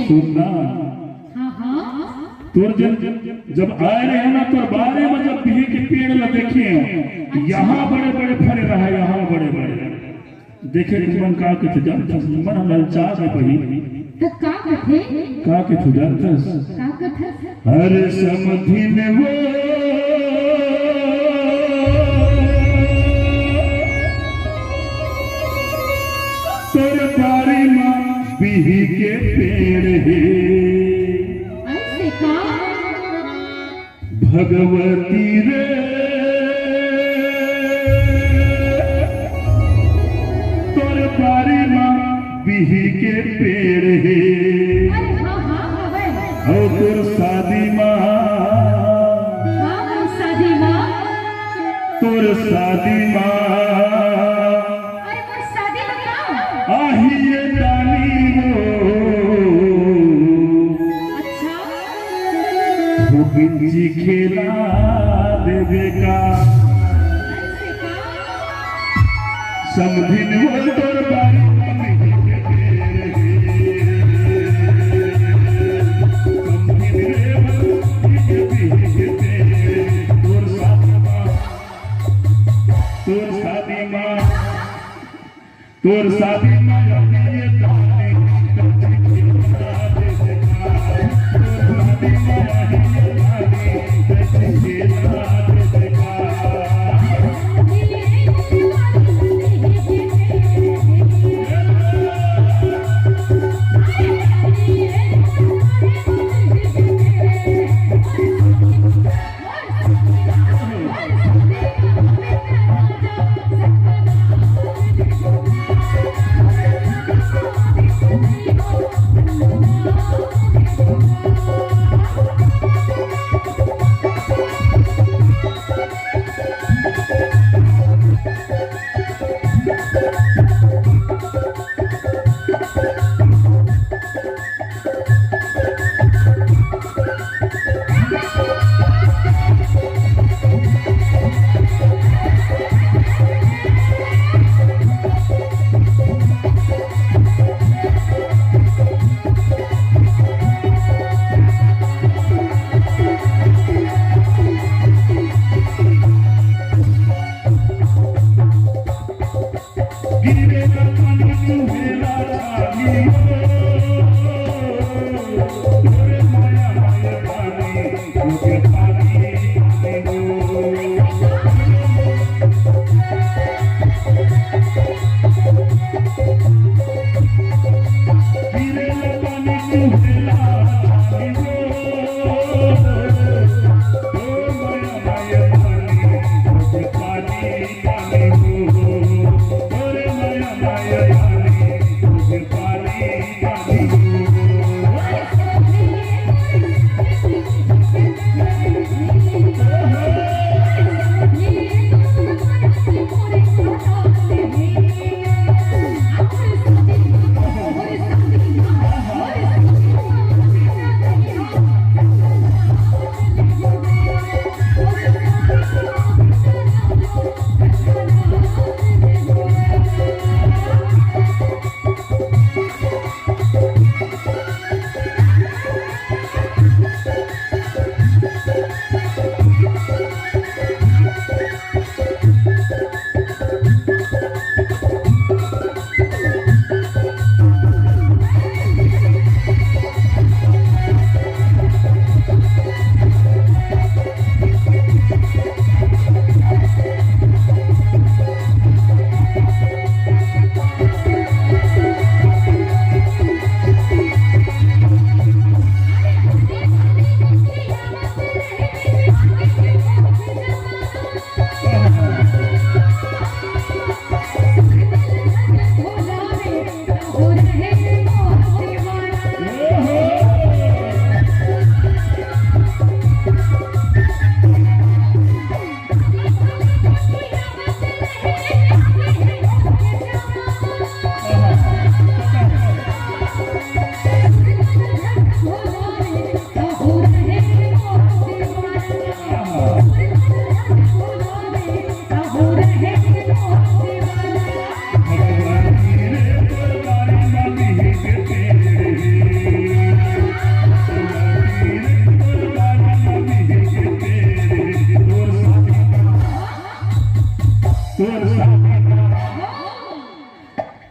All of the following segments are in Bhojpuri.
सुनना हाँ हाँ तुर जब आए रहे ना तो बारे में जब बिही के पेड़ ला देखिए यहाँ बड़े बड़े फरे रहा यहाँ बड़े बड़े देखे मन का के जानता मन हम ललचा के पही तो का कथे का के जानता का कथे हर समधिन वो तोर पारी माँ बिही के पेड़ है ऐसे का भगवती रे तोर पारी माँ बिही के पेड़ है अरे हाँ हाँ हवे और तोर शादी माँ हाँ शादी माँ तोर शादी माँ अरे पर शादी बताओ आहिए डाली वो अच्छा बिंजी खेला देवे का ऐसे का समधिन वो तोर बारी तोर शादी माँ ये डाली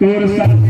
तोर सा